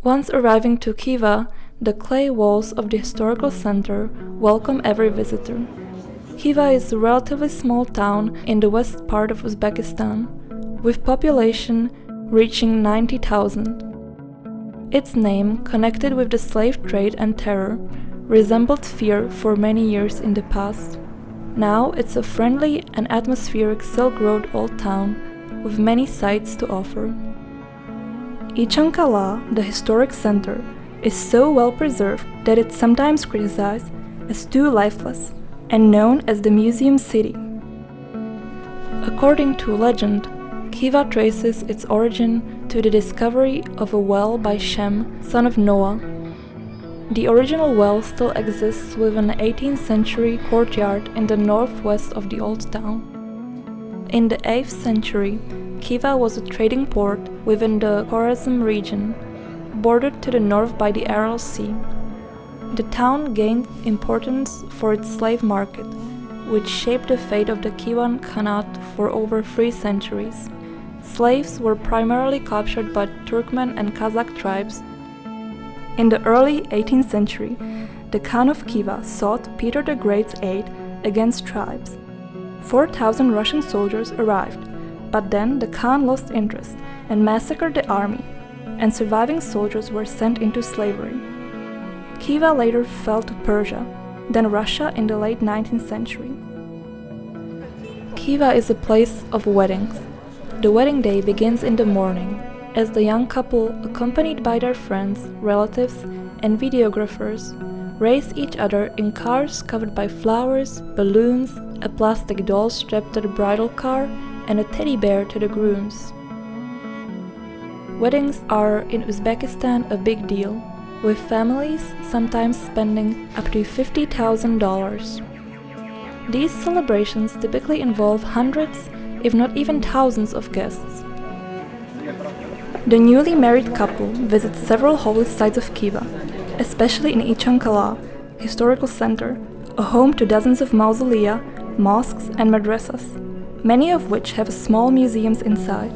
Once arriving to Khiva, the clay walls of the historical center welcome every visitor. Khiva is a relatively small town in the west part of Uzbekistan, with population reaching 90,000. Its name, connected with the slave trade and terror, resembled fear for many years in the past. Now it's a friendly and atmospheric Silk Road old town with many sights to offer. Ichon-Qala, the historic center, is so well preserved that it's sometimes criticized as too lifeless and known as the Museum City. According to legend, Khiva traces its origin to the discovery of a well by Shem, son of Noah. The original well still exists within an 18th century courtyard in the northwest of the old town. In the 8th century, Khiva was a trading port within the Khorasan region, bordered to the north by the Aral Sea. The town gained importance for its slave market, which shaped the fate of the Khivan Khanate for over 3 centuries. Slaves were primarily captured by Turkmen and Kazakh tribes. In the early 18th century, the Khan of Khiva sought Peter the Great's aid against tribes. 4,000 Russian soldiers arrived, but then the Khan lost interest and massacred the army, and surviving soldiers were sent into slavery. Khiva later fell to Persia, then Russia in the late 19th century. Khiva is a place of weddings. The wedding day begins in the morning, as the young couple, accompanied by their friends, relatives, and videographers, race each other in cars covered by flowers, balloons, a plastic doll strapped to the bridal car, and a teddy bear to the grooms. Weddings are in Uzbekistan a big deal, with families sometimes spending up to $50,000. These celebrations typically involve hundreds, if not even thousands of guests. The newly married couple visits several holy sites of Khiva, especially in Ichon-Qala Historical Center, a home to dozens of mausolea, mosques and madrasas, many of which have small museums inside.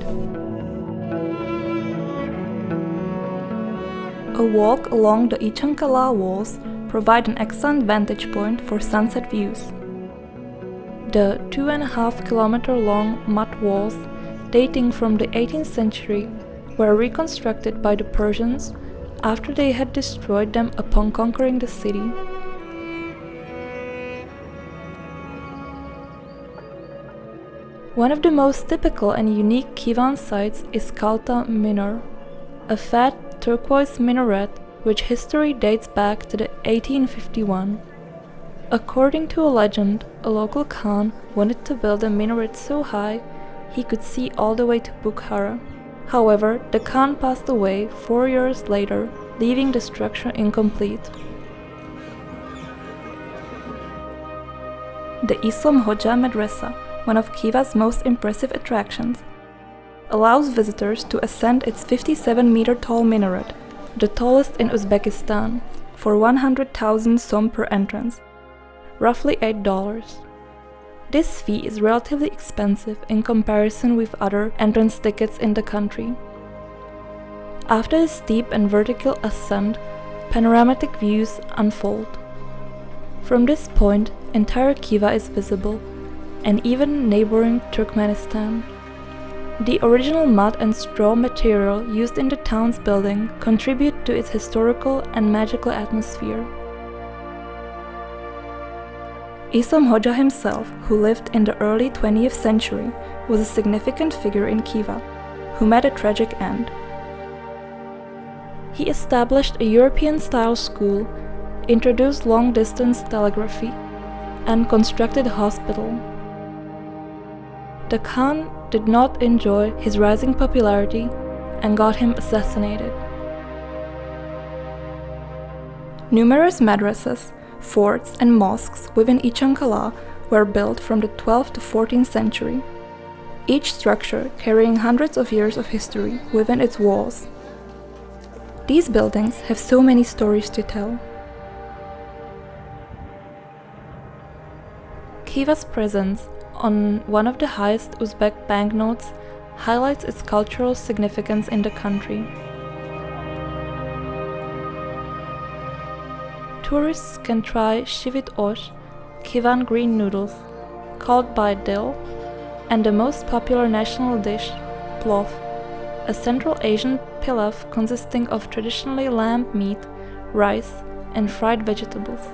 A walk along the Ichon-Qala walls provide an excellent vantage point for sunset views. The 2.5-kilometer long mud walls, dating from the 18th century, were reconstructed by the Persians after they had destroyed them upon conquering the city. One of the most typical and unique Khivan sites is Kalta Minor, a fat turquoise minaret which history dates back to the 1851. According to a legend, a local Khan wanted to build a minaret so high he could see all the way to Bukhara. However, the Khan passed away 4 years later, leaving the structure incomplete. The Isom Hoja Madrasa, one of Khiva's most impressive attractions, allows visitors to ascend its 57-meter tall minaret, the tallest in Uzbekistan, for 100,000 som per entrance, roughly $8. This fee is relatively expensive in comparison with other entrance tickets in the country. After the steep and vertical ascent, panoramic views unfold. From this point, entire Khiva is visible, and even neighboring Turkmenistan. The original mud and straw material used in the town's building contribute to its historical and magical atmosphere. Isom Hoja himself, who lived in the early 20th century, was a significant figure in Khiva, who met a tragic end. He established a European-style school, introduced long-distance telegraphy, and constructed a hospital. The Khan did not enjoy his rising popularity and got him assassinated. Numerous madrasas, forts and mosques within Ichon-Qala were built from the 12th to 14th century, each structure carrying hundreds of years of history within its walls. These buildings have so many stories to tell. Khiva's presence on one of the highest Uzbek banknotes highlights its cultural significance in the country. tourists can try shivit osh, Khivan green noodles, called by dill, and the most popular national dish, plov, a Central Asian pilaf consisting of traditionally lamb meat, rice, and fried vegetables.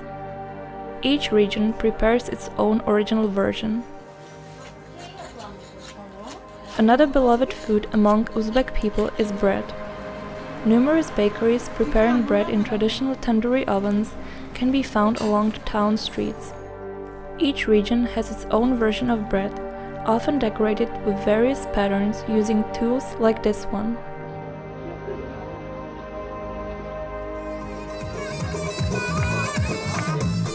Each region prepares its own original version. Another beloved food among Uzbek people is bread. Numerous bakeries preparing bread in traditional tandoori ovens can be found along the town streets. Each region has its own version of bread, often decorated with various patterns using tools like this one.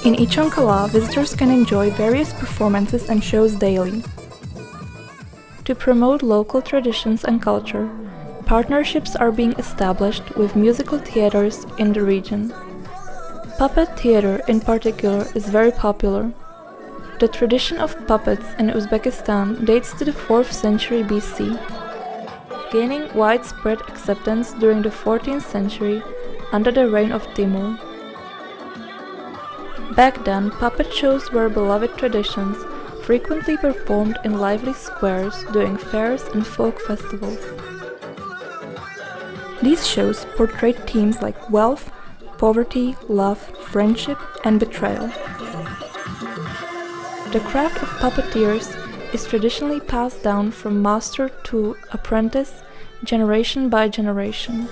In Ichon-Qala, visitors can enjoy various performances and shows daily. To promote local traditions and culture, partnerships are being established with musical theaters in the region. Puppet theater in particular is very popular. The tradition of puppets in Uzbekistan dates to the 4th century BC, gaining widespread acceptance during the 14th century under the reign of Timur. Back then, puppet shows were beloved traditions, frequently performed in lively squares during fairs and folk festivals. These shows portrayed themes like wealth, poverty, love, friendship, and betrayal. The craft of puppeteers is traditionally passed down from master to apprentice, generation by generation.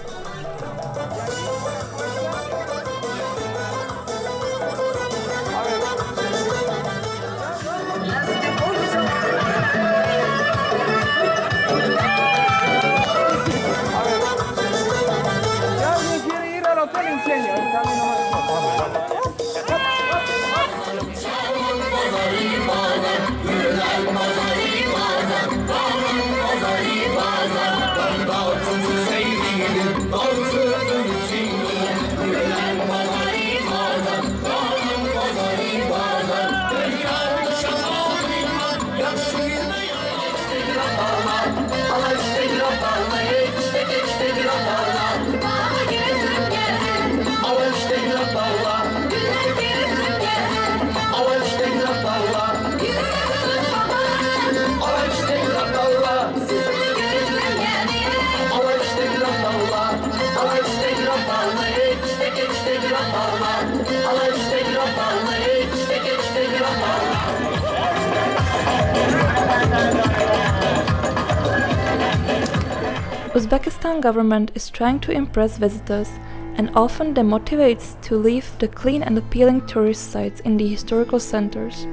Uzbekistan government is trying to impress visitors and often demotivates to leave the clean and appealing tourist sites in the historical centers.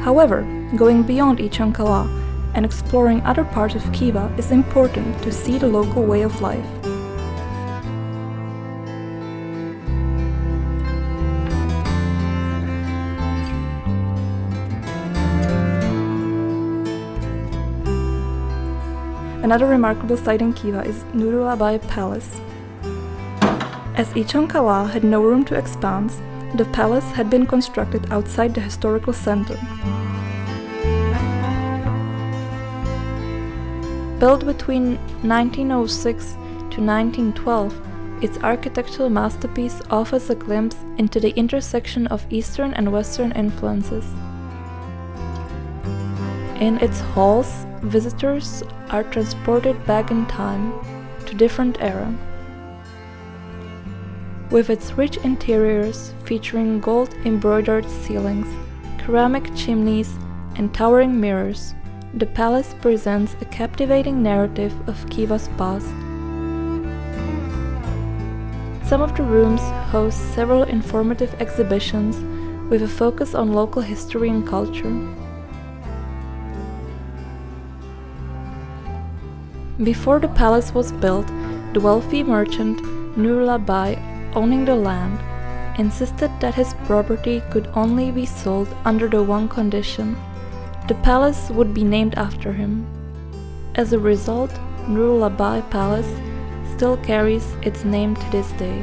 However, going beyond Ichon-Qala and exploring other parts of Khiva is important to see the local way of life. Another remarkable site in Khiva is Nurullaboy Palace. As Ichon-Qala had no room to expand, the palace had been constructed outside the historical center. Built between 1906 to 1912, its architectural masterpiece offers a glimpse into the intersection of Eastern and Western influences. In its halls, visitors are transported back in time to different era. With its rich interiors featuring gold-embroidered ceilings, ceramic chimneys, and towering mirrors, the palace presents a captivating narrative of Khiva's past. Some of the rooms host several informative exhibitions with a focus on local history and culture. Before the palace was built, the wealthy merchant Nurullaboy, owning the land, insisted that his property could only be sold under the one condition: the palace would be named after him. As a result, Nurullaboy Palace still carries its name to this day.